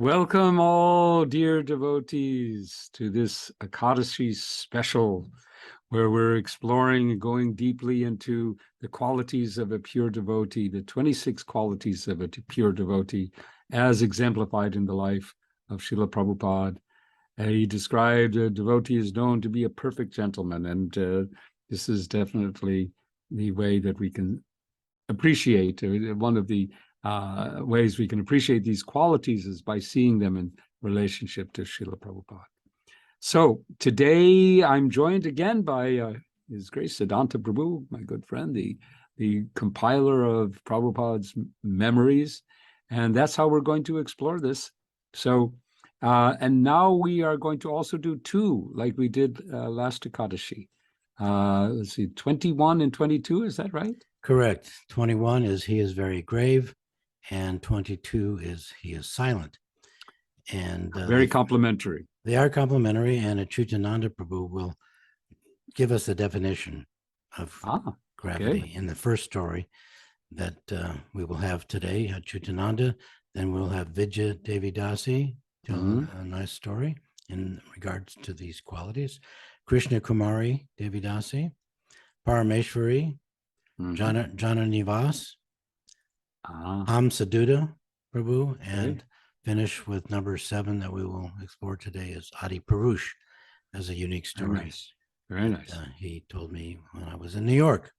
Welcome all, dear devotees, to this Ekadashi special, where we're exploring and going deeply into the qualities of a pure devotee, the 26 qualities of a pure devotee, as exemplified in the life of Srila Prabhupada. He described a devotee as known to be a perfect gentleman, and this is definitely the way that we can appreciate, one of the ways we can appreciate these qualities is by seeing them in relationship to Srila Prabhupada. So today I'm joined again by His Grace Siddhanta Prabhu, my good friend, the compiler of Prabhupada's memories, and that's how we're going to explore this. So, and now we are going to also do two, like we did last Ekadashi. Let's see, 21 and 22, is that right? Correct. 21 is he is very grave, and 22 is he is silent. And very complementary. They are complementary, and Achyutananda Prabhu will give us the definition of gravity in the first story that we will have today, Achyutananda. Then we'll have Vijaya Devidasi tell a nice story in regards to these qualities. Krishna Kumari Devidasi, Parameshwari, Jana Nivas, Saduda Prabhu, and finish with number 7 that we will explore today is Adi Purush as a unique story. Very nice. Very nice. He told me when I was in New York.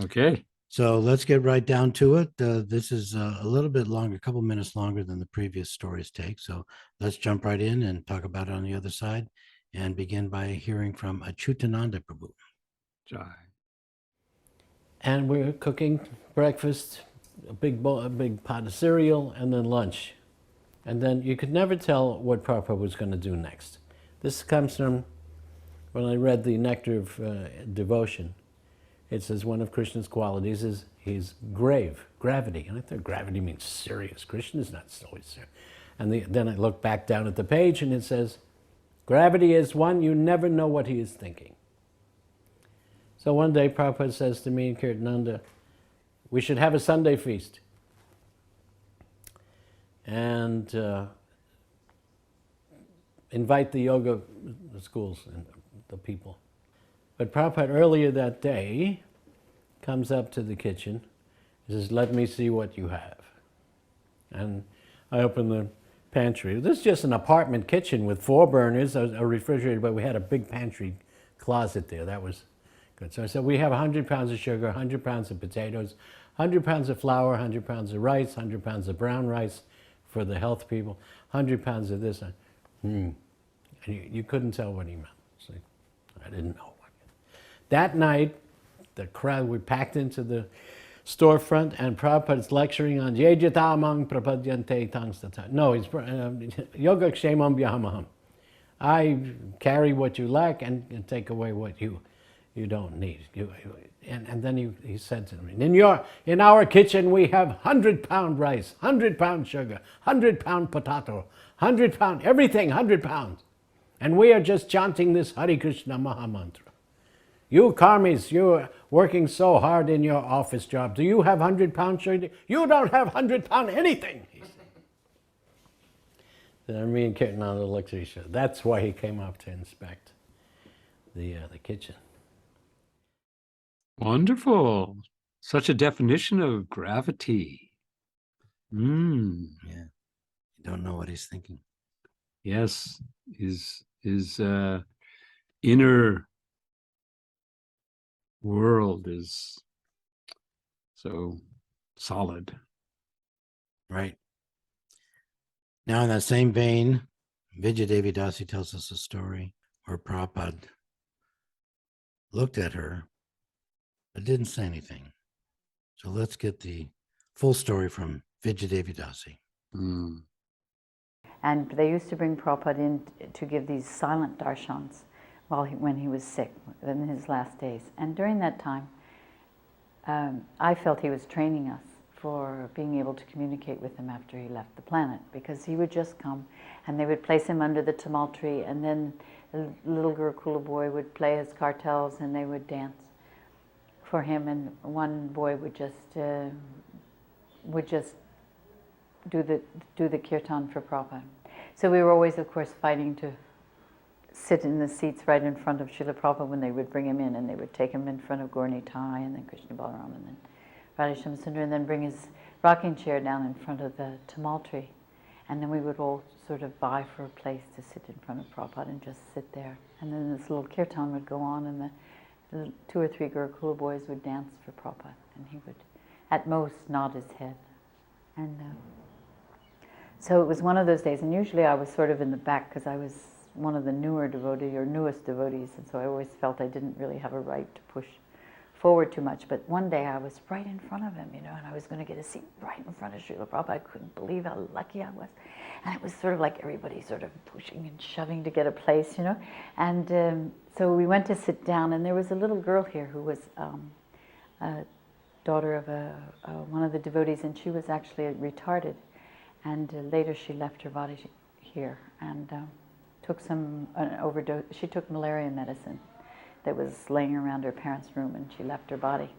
Okay. So let's get right down to it. This is a little bit longer, a couple minutes longer than the previous stories take. So let's jump right in and talk about it on the other side and begin by hearing from Achyutananda Prabhu. Jai. And we're cooking breakfast, a big pot of cereal, and then lunch. And then you could never tell what Prabhupada was going to do next. This comes from when I read the Nectar of Devotion. It says one of Krishna's qualities is he's gravity. And I thought gravity means serious. Krishna is not always serious. And then I looked back down at the page and it says, gravity is one, you never know what he is thinking. So one day Prabhupada says to me and Kirtananda, we should have a Sunday feast. And invite the yoga schools and the people. But Prabhupada earlier that day comes up to the kitchen and says, let me see what you have. And I open the pantry. This is just an apartment kitchen with 4 burners, a refrigerator, but we had a big pantry closet there. That was good. So I said, we have 100 pounds of sugar, 100 pounds of potatoes, 100 pounds of flour, 100 pounds of rice, 100 pounds of brown rice for the health people, 100 pounds of this. And you couldn't tell what he meant. See? I didn't know. That night, the crowd were packed into the storefront, and Prabhupada's lecturing on Yejitamang prapadyante tangstata. No, he's yoga kshemam vyahamaham. I carry what you lack and take away what you don't need. And then he said to me, in our kitchen we have 100-pound rice, 100-pound sugar, 100-pound potato, 100-pound, everything, 100 pounds. And we are just chanting this Hare Krishna Mahamantra. You karmis, you're working so hard in your office job. Do you have 100-pound sugar? You don't have 100-pound anything, he said. Then me and Kirtananda looked at each other. That's why he came up to inspect the kitchen. Wonderful. Such a definition of gravity. Yeah. You don't know what he's thinking. Yes. His inner world is so solid. Right. Now, in that same vein, Vijaya Devidasi tells us a story where Prabhupada looked at her but didn't say anything. So let's get the full story from Vijaya Devidasi. And they used to bring Prabhupada in to give these silent darshans, when he was sick, in his last days. And during that time, I felt he was training us for being able to communicate with him after he left the planet, because he would just come and they would place him under the tamal tree, and then the little Gurukula boy would play his cartels and they would dance for him, and one boy would just do the kirtan for Prabhupada. So we were always, of course, fighting to sit in the seats right in front of Srila Prabhupada when they would bring him in, and they would take him in front of Gaur Nitai and then Krishna Balaram and then Radha Shyamsundar, and then bring his rocking chair down in front of the tamal tree. And then we would all sort of vie for a place to sit in front of Prabhupada and just sit there. And then this little kirtan would go on, and the 2 or 3 Gurukula boys would dance for Prabhupada, and he would at most nod his head. And so it was one of those days, and usually I was sort of in the back because I was one of the newest devotees, and so I always felt I didn't really have a right to push forward too much. But one day I was right in front of him, and I was going to get a seat right in front of Srila Prabhupada. I couldn't believe how lucky I was. And it was sort of like everybody sort of pushing and shoving to get a place, And so we went to sit down, and there was a little girl here who was a daughter of one of the devotees, and she was actually retarded. And later she left her body here and took an overdose. She took malaria medicine that was laying around her parents' room, and she left her body.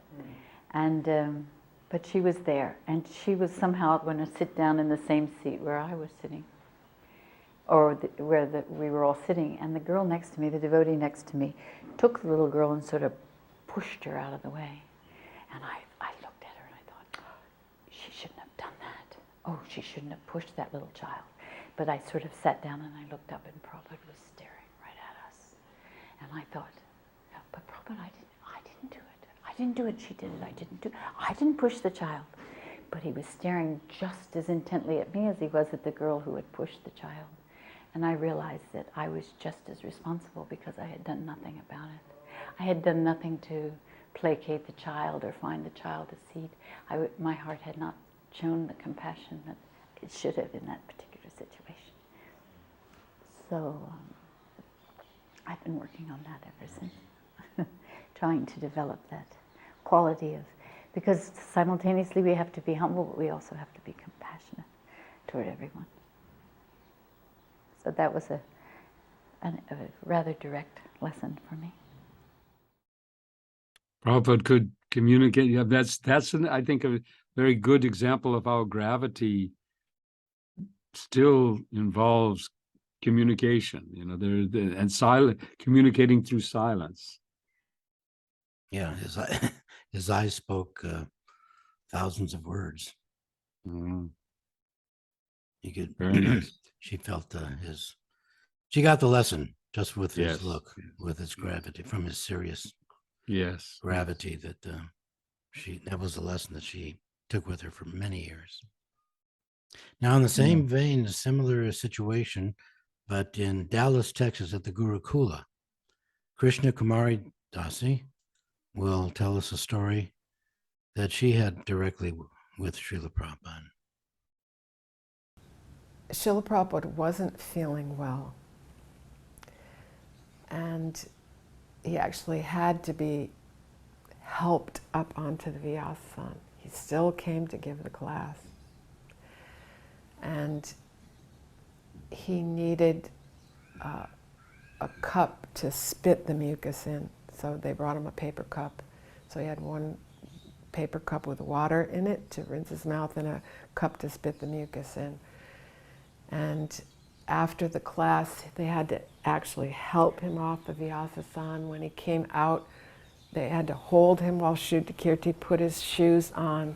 And but she was there, and she was somehow going to sit down in the same seat where I was sitting, or we were all sitting. And the girl next to me, the devotee next to me, took the little girl and sort of pushed her out of the way. And I looked at her and I thought, she shouldn't have done that. Oh, she shouldn't have pushed that little child. But I sort of sat down and I looked up, and Prabhupada was staring right at us. And I thought, but Prabhupada, I didn't do it. I didn't do it, she did it, I didn't push the child. But he was staring just as intently at me as he was at the girl who had pushed the child. And I realized that I was just as responsible because I had done nothing about it. I had done nothing to placate the child or find the child a seat. My heart had not shown the compassion that it should have in that particular situation. So I've been working on that ever since, trying to develop that quality of, because simultaneously we have to be humble, but we also have to be compassionate toward everyone. So that was a rather direct lesson for me. Prabhupada could communicate. Yeah, that's I think a very good example of how gravity still involves communication. And communicating through silence. Yeah, his eyes spoke thousands of words. Mm. You could. Very nice. She felt she got the lesson just with his Yes. look, with his gravity, from his serious Yes. gravity, that was a lesson that she took with her for many years. Now, in the same vein, a similar situation, but in Dallas, Texas, at the Gurukula, Krishna Kumari Dasi will tell us a story that she had directly with Srila Prabhupada. Srila Prabhupada wasn't feeling well, and he actually had to be helped up onto the Vyasasana. He still came to give the class, and he needed a cup to spit the mucus in. So they brought him a paper cup. So he had one paper cup with water in it to rinse his mouth and a cup to spit the mucus in. And after the class, they had to actually help him off the Vyasasana. When he came out, they had to hold him while Shuddhakirti put his shoes on.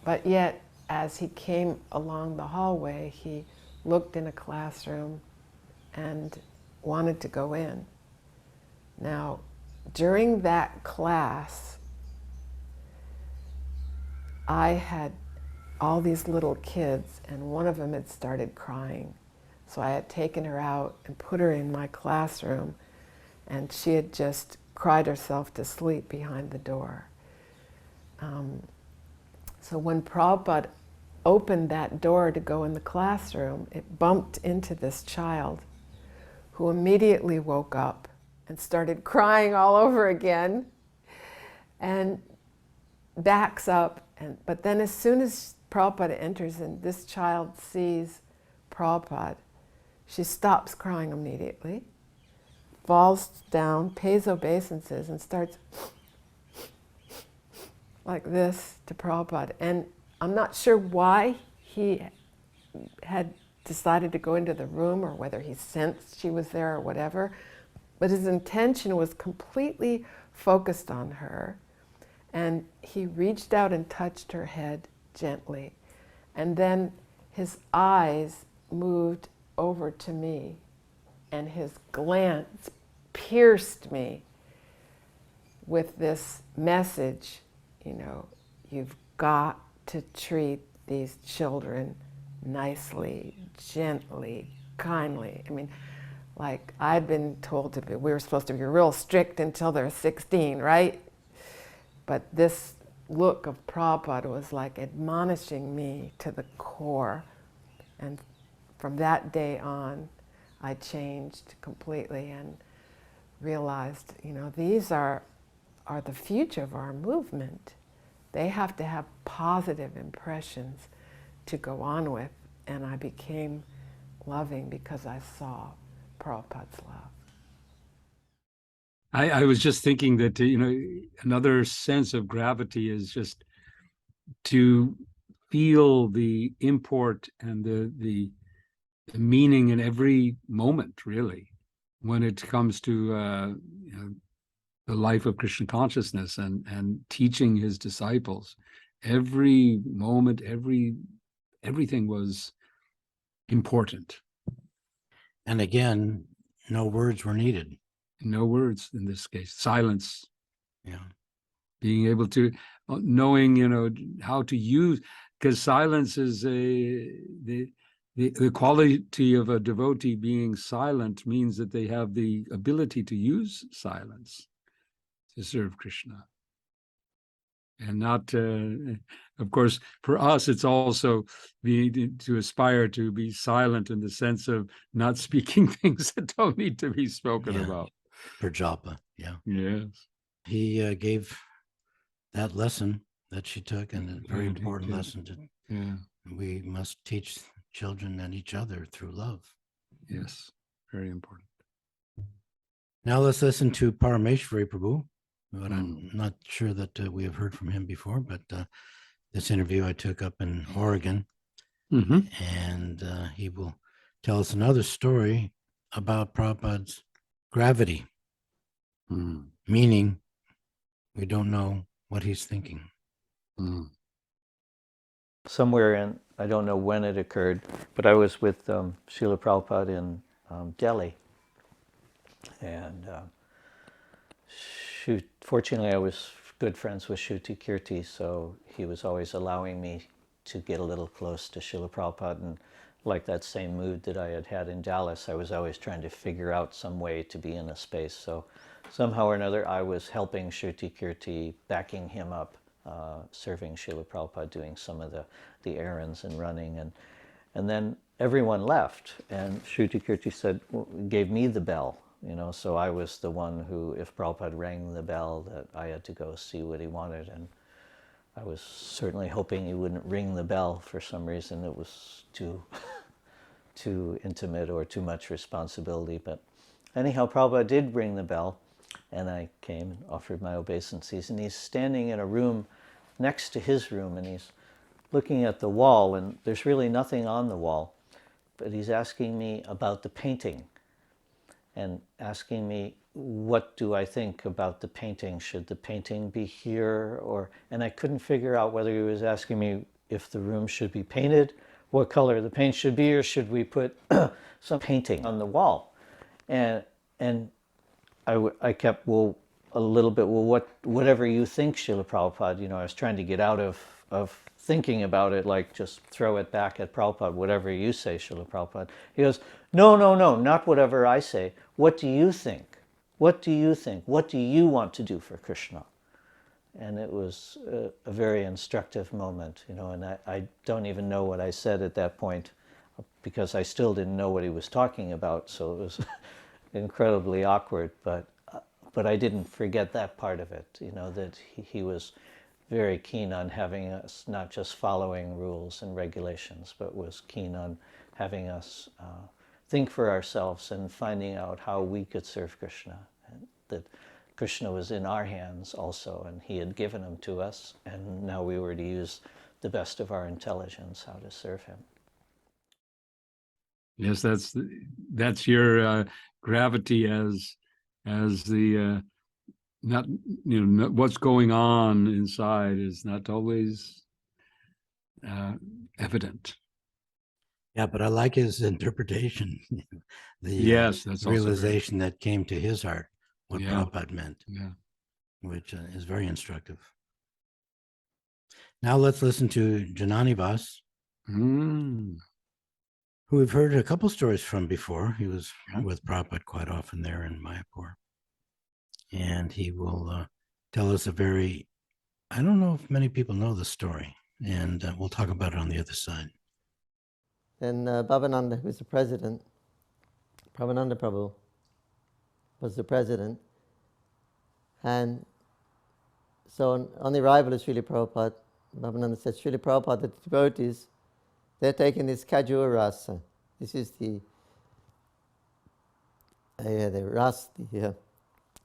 But yet, as he came along the hallway, he looked in a classroom and wanted to go in. Now, during that class, I had all these little kids, and one of them had started crying. So I had taken her out and put her in my classroom, and she had just cried herself to sleep behind the door. So when Prabhupada opened that door to go in the classroom, it bumped into this child who immediately woke up and started crying all over again and backs up. But then as soon as Prabhupada enters and this child sees Prabhupada, she stops crying immediately, falls down, pays obeisances, and starts like this to Prabhupada. And I'm not sure why he had decided to go into the room or whether he sensed she was there or whatever, but his intention was completely focused on her. And he reached out and touched her head gently. And then his eyes moved over to me, and his glance pierced me with this message, you know, you've got to treat these children nicely, gently, kindly. I mean, like I'd been told to be, we were supposed to be real strict until they're 16, right? But this look of Prabhupada was like admonishing me to the core. And from that day on, I changed completely and realized, you know, these are the future of our movement. They have to have positive impressions to go on with. And I became loving because I saw Prabhupada's love. I was just thinking that, you know, another sense of gravity is just to feel the import and the meaning in every moment, really, when it comes to you know, the life of Krishna consciousness and teaching his disciples. Every moment, everything was important. And again, no words were needed. No words in this case. Silence. Yeah. Being able to, knowing, you know, how to use, because silence is the quality of a devotee being silent means that they have the ability to use silence to serve Krishna. And not, of course, for us, it's also to aspire to be silent in the sense of not speaking things that don't need to be spoken about. For japa, yeah. Yes. He gave that lesson that she took, and a very important lesson to, we must teach children and each other through love. Yes, very important. Now let's listen to Parameshwari Prabhu, but I'm not sure that we have heard from him before, but this interview I took up in Oregon, and he will tell us another story about Prabhupada's gravity, meaning we don't know what he's thinking. Somewhere in, I don't know when it occurred, but I was with Srila Prabhupada in Delhi. And fortunately, I was good friends with Shruti Kirti, so he was always allowing me to get a little close to Srila Prabhupada. And like that same mood that I had had in Dallas, I was always trying to figure out some way to be in a space. So somehow or another, I was helping Shruti Kirti, backing him up, serving Srila Prabhupada, doing some of the errands and running. And then everyone left, and Shruti Kirti said, gave me the bell. You know, so I was the one who, if Prabhupada rang the bell, that I had to go see what he wanted. And I was certainly hoping he wouldn't ring the bell for some reason. It was too intimate or too much responsibility. But anyhow, Prabhupada did ring the bell, and I came and offered my obeisances. And he's standing in a room next to his room, and he's looking at the wall, and there's really nothing on the wall. But he's asking me about the painting, and asking me, what do I think about the painting? Should the painting be here? And I couldn't figure out whether he was asking me if the room should be painted, what color the paint should be, or should we put some painting on the wall? And I kept, whatever you think, Srila Prabhupada. You know, I was trying to get out of thinking about it, like just throw it back at Prabhupada, whatever you say, Srila Prabhupada. He goes, no, not whatever I say. What do you think? What do you think? What do you want to do for Krishna? And it was a very instructive moment, you know, and I don't even know what I said at that point, because I still didn't know what he was talking about, so it was incredibly awkward. But but I didn't forget that part of it, you know, that he was very keen on having us not just following rules and regulations, but was keen on having us think for ourselves and finding out how we could serve Krishna. And that Krishna was in our hands also, and he had given him to us, and now we were to use the best of our intelligence how to serve him. Yes, that's your gravity as the not, you know, what's going on inside is not always evident. Yeah, but I like his interpretation. The Yes, that's also very, realization that came to his heart, what Yeah. Prabhupada meant, yeah. which is very instructive. Now let's listen to Janani Vas, Mm, who we've heard a couple stories from before. He was Yeah. with Prabhupada quite often there in Mayapur. And he will tell us a very, I don't know if many people know the story, and we'll talk about it on the other side. Then Bhavananda, who was the president, Prabhupada Prabhu was the president. And so on the arrival of Srila Prabhupada, Bhavananda said, Srila Prabhupada, the devotees, they're taking this Kajura rasa. This is the ras, the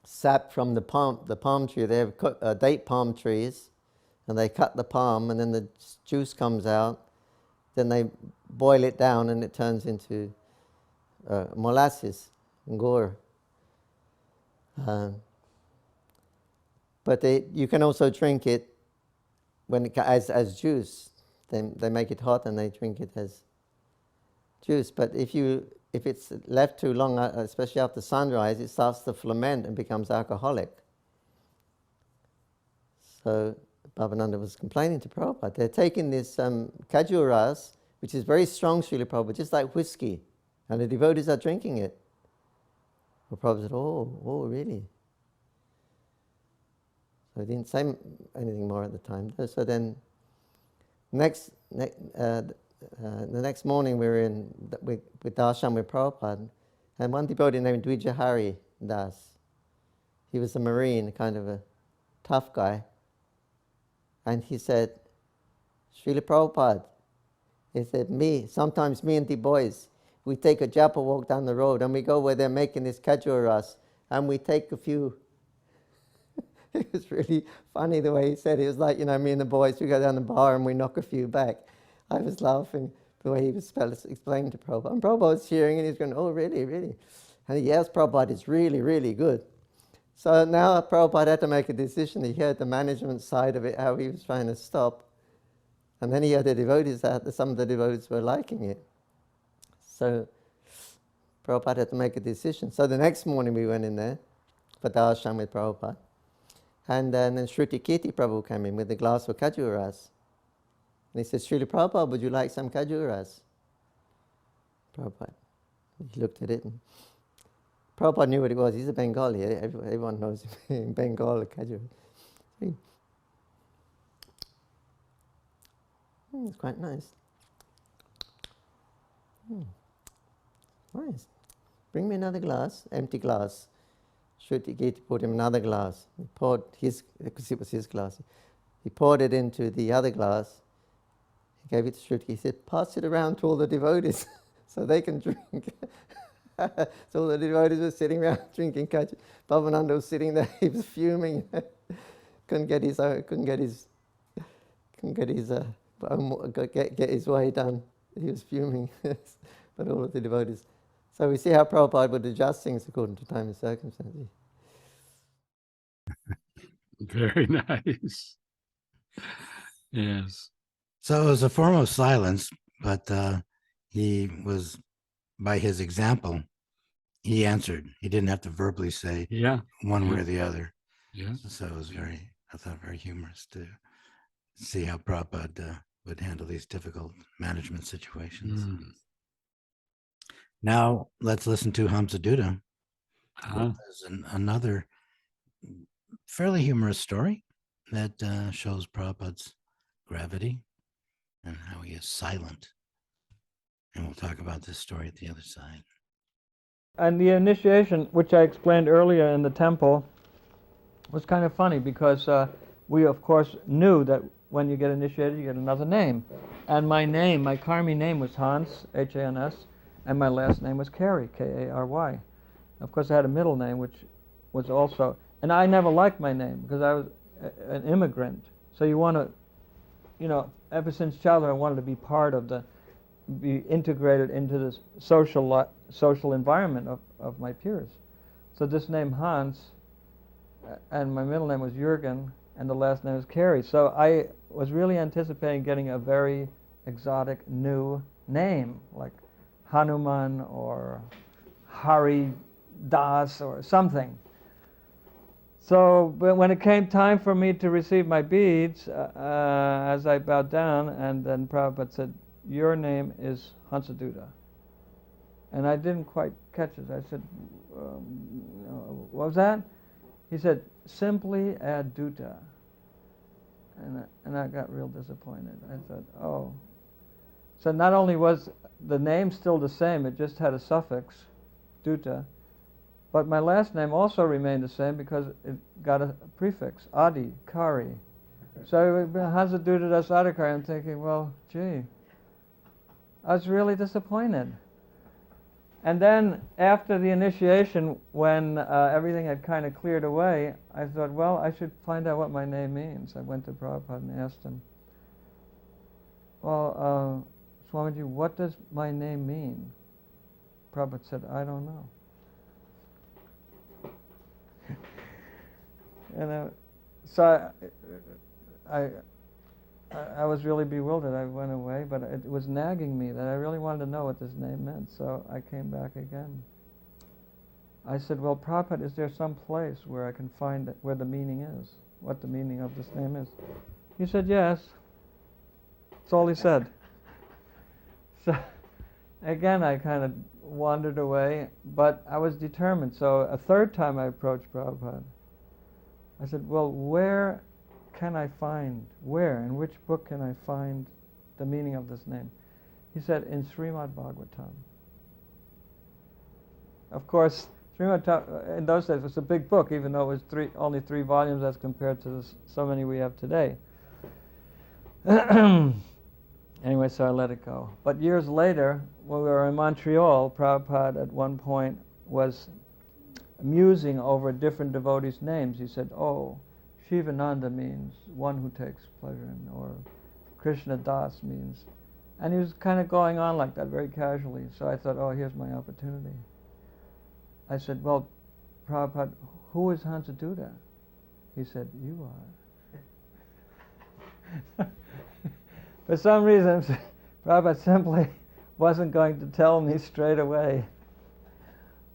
sap from the palm tree. They have date palm trees, and they cut the palm, and then the juice comes out. Then they boil it down, and it turns into molasses, gur. But you can also drink it when as juice. They make it hot and they drink it as juice. But if it's left too long, especially after sunrise, it starts to ferment and becomes alcoholic. So Bhavananda was complaining to Prabhupada. They're taking this Kajuras, which is very strong, Srila Prabhupada, just like whiskey, and the devotees are drinking it. Well, Prabhupada said, oh, really? So he didn't say anything more at the time. So then, the next morning we were with darshan with Prabhupada, and one devotee named Dvijahari Das. He was a Marine, kind of a tough guy. And he said, Srila Prabhupada, he said, sometimes me and the boys, we take a japa walk down the road and we go where they're making this kajuras and we take a few. It was really funny the way he said it. It was like, me and the boys, we go down the bar and we knock a few back. I was laughing the way he was explaining to Prabhupada. And Prabhupada was cheering and he's going, oh, really, really? And he asked Prabhupada, it's really, really good. So now Prabhupada had to make a decision. He heard the management side of it, how he was trying to stop. And then he had the devotees out, some of the devotees were liking it. So Prabhupada had to make a decision. So the next morning we went in there for darshan with Prabhupada. And then Shruti Kirti Prabhu came in with a glass of Kajuras. And he said, Srila Prabhupada, would you like some Kajuras? Prabhupada, he looked at it and Prabhupada knew what it was. He's a Bengali. Everyone knows in Bengal, Kajura. It's quite nice. Nice. Bring me another glass, empty glass. Shruti Kirti poured him another glass. He poured because it was his glass. He poured it into the other glass. He gave it to Shruti. He said, pass it around to all the devotees so they can drink. So all the devotees were sitting around drinking kajura. Bhavananda was sitting there. He was fuming. couldn't get his way done. He was fuming. But all of the devotees. So we see how Prabhupada would adjust things according to time and circumstances. Very nice. Yes. So it was a form of silence, but he was, by his example, he answered. He didn't have to verbally say one way or the other. Yeah. So it was I thought very humorous to see how Prabhupada would handle these difficult management situations. Mm. Now let's listen to Hamsadutta, Uh-huh. another fairly humorous story that shows Prabhupada's gravity and how he is silent. And we'll talk about this story at the other side. And the initiation, which I explained earlier in the temple, was kind of funny because we, of course, knew that when you get initiated, you get another name. And my name, my Karmi name was Hans, H-A-N-S, and my last name was Kary, K-A-R-Y. Of course, I had a middle name, which was also, and I never liked my name because I was an immigrant. So you want to, you know, ever since childhood, I wanted to be part of be integrated into the social environment of my peers. So this name Hans, and my middle name was Jürgen, and the last name was Kary. So I was really anticipating getting a very exotic new name, like Hanuman or Hari Das or something. So but when it came time for me to receive my beads, as I bowed down, and then Prabhupada said, "Your name is Hansadutta." And I didn't quite catch it. I said, what was that? He said, "Simply add Dutta." And I got real disappointed. I thought, oh. So not only was the name still the same, it just had a suffix, Dutta, but my last name also remained the same because it got a prefix, Adi, Kari. So Hansadutta Das Adhikari. I'm thinking, well, gee, I was really disappointed. And then after the initiation, when everything had kind of cleared away, I thought, well, I should find out what my name means. I went to Prabhupada and asked him, well, Swamiji, what does my name mean? Prabhupada said, I don't know. And so I was really bewildered. I went away, but it was nagging me that I really wanted to know what this name meant, so I came back again. I said, well, Prabhupada, is there some place where I can find it, where the meaning is, what the meaning of this name is? He said, yes. That's all he said. So again, I kind of wandered away, but I was determined. So a third time I approached Prabhupada. I said, well, where can I find, in which book can I find the meaning of this name? He said, in Srimad Bhagavatam. Of course, Srimad in those days was a big book, even though it was only 3 volumes as compared to so many we have today. Anyway, so I let it go. But years later, when we were in Montreal, Prabhupada at one point was musing over different devotees' names. He said, oh, Shivananda means one who takes pleasure in, or Krishna Das means. And he was kind of going on like that very casually. So I thought, oh, here's my opportunity. I said, well, Prabhupada, who is Hansadutta? He said, you are. For some reason, Prabhupada simply wasn't going to tell me straight away.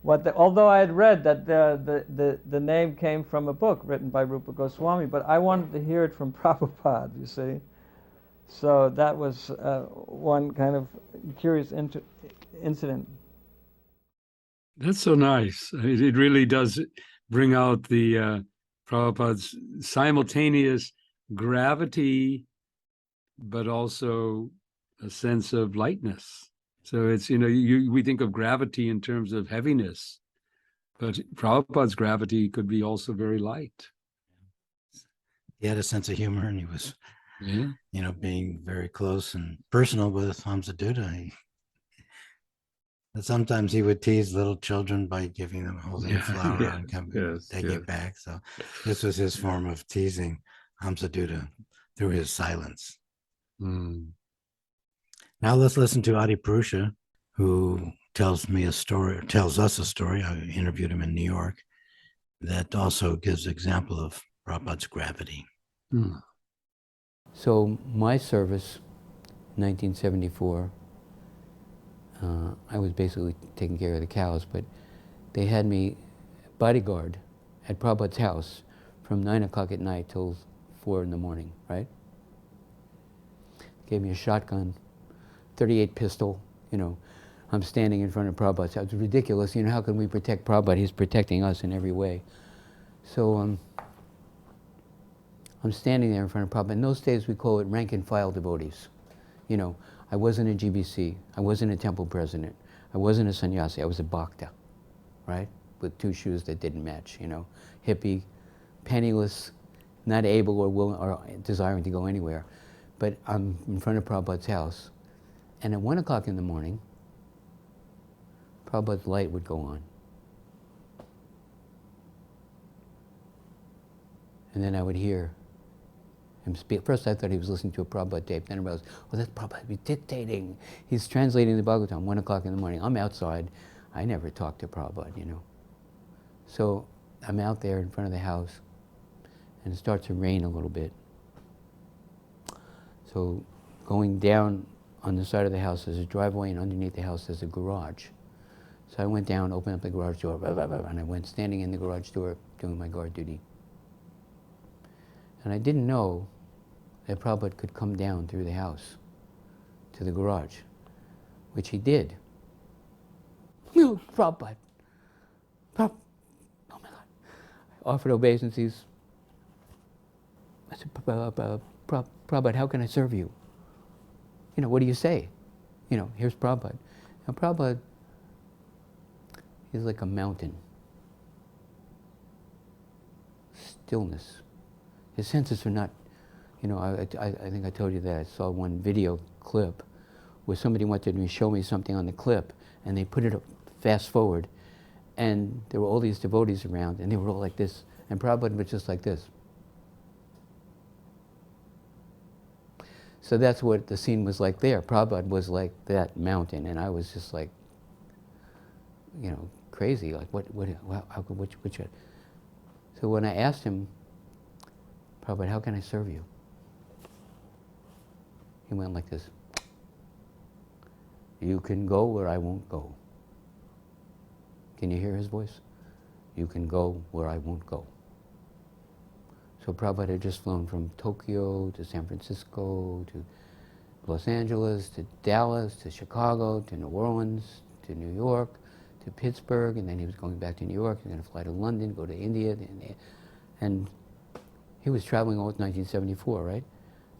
Although I had read that the name came from a book written by Rupa Goswami, but I wanted to hear it from Prabhupada, you see. So that was one kind of curious incident. That's so nice. It really does bring out the Prabhupada's simultaneous gravity, but also a sense of lightness. So it's, we think of gravity in terms of heaviness, but Prabhupada's gravity could be also very light. He had a sense of humor, and he was, being very close and personal with Hansadutta. But sometimes he would tease little children by giving them, holding a flower and taking it back. So this was his form of teasing Hansadutta through his silence. Mm. Now let's listen to Adi Purusha, who tells us a story. I interviewed him in New York that also gives example of Prabhupada's gravity. Mm. So my service, 1974, I was basically taking care of the cows, but they had me bodyguard at Prabhupada's house from 9 o'clock at night till 4 in the morning, right? Gave me a shotgun, 38 pistol, I'm standing in front of Prabhupada. So it's ridiculous, how can we protect Prabhupada? He's protecting us in every way. So I'm standing there in front of Prabhupada. In those days, we call it rank and file devotees. I wasn't a GBC. I wasn't a temple president. I wasn't a sannyasi. I was a bhakta, right? With 2 shoes that didn't match, hippie, penniless, not able or willing or desiring to go anywhere. But I'm in front of Prabhupada's house, and at 1 o'clock in the morning, Prabhupada's light would go on. And then I would hear him speak. First I thought he was listening to a Prabhupada tape, then I realized, oh, that's Prabhupada, he's dictating. He's translating the Bhagavatam, 1 o'clock in the morning. I'm outside. I never talked to Prabhupada, you know. So I'm out there in front of the house, and it starts to rain a little bit. So going down on the side of the house, there's a driveway, and underneath the house there's a garage. So I went down, opened up the garage door, blah, blah, blah, and I went standing in the garage door doing my guard duty. And I didn't know that Prabhupada could come down through the house to the garage, which he did. No, Prabhupada. Oh my God. I offered obeisances. I said, Prabhupada, how can I serve you? You know, what do you say? You know, here's Prabhupada. Now Prabhupada is like a mountain. Stillness. His senses are not, you know, I think I told you that I saw one video clip where somebody wanted to show me something on the clip, and they put it up fast forward, and there were all these devotees around, and they were all like this, and Prabhupada was just like this. So that's what the scene was like there. Prabhupada was like that mountain, and I was just like, you know, crazy. Like, which? So when I asked him, Prabhupada, how can I serve you? He went like this. You can go where I won't go. Can you hear his voice? You can go where I won't go. So Prabhupada had just flown from Tokyo to San Francisco to Los Angeles to Dallas to Chicago to New Orleans to New York to Pittsburgh, and then he was going back to New York. He was going to fly to London, go to India, and he was traveling all 1974, right?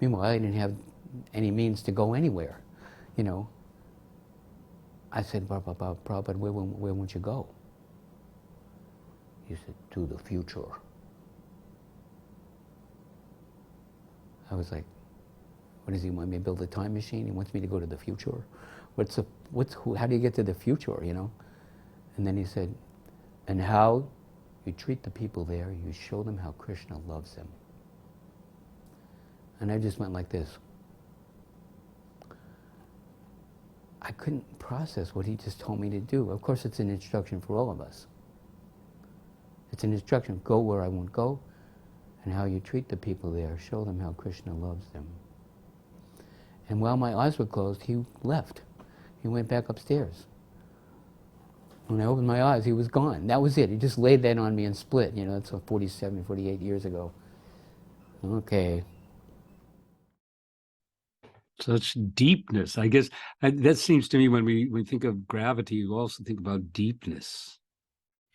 Meanwhile, I didn't have any means to go anywhere, you know. I said, Prabhupada, where won't you go? He said, to the future. I was like, what does he want me to build a time machine? He wants me to go to the future? How do you get to the future, you know? And then he said, and how you treat the people there, you show them how Krishna loves them. And I just went like this. I couldn't process what he just told me to do. Of course, it's an instruction for all of us. It's an instruction, go where I won't go, and how you treat the people there, show them how Krishna loves them. And while my eyes were closed, he left. He went back upstairs. When I opened my eyes, he was gone. That was it. He just laid that on me and split. You know, that's 47, 48 years ago. Okay. Such deepness. I guess that seems to me when we think of gravity, you also think about deepness.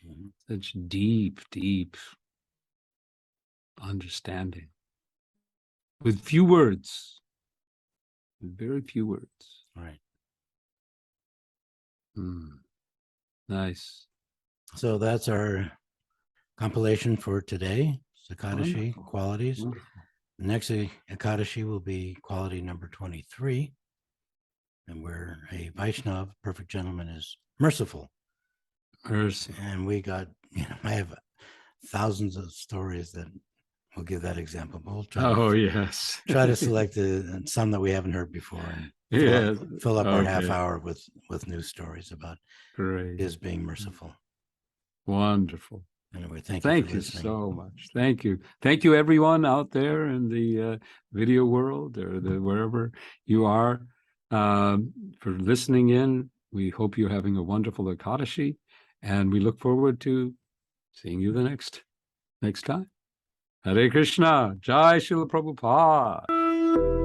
Mm-hmm. Such deep, deep understanding. With few words. With very few words. Right. Nice. So that's our compilation for today, Ekadashi qualities. Wonderful. The next Ekadashi will be quality number 23. And where a Vaishnava, perfect gentleman, is merciful. Mercy. And we got, you know, I have thousands of stories that will give that example. But we'll try yes. try to select some that we haven't heard before and fill up our half hour with new stories about Great. his being merciful. Wonderful. Anyway, thank you listening. so much. Thank you. Thank you, everyone out there in the video world or wherever you are, for listening in. We hope you're having a wonderful Ekadashi, and we look forward to seeing you the next time. Hare Krishna. Jai Srila Prabhupada.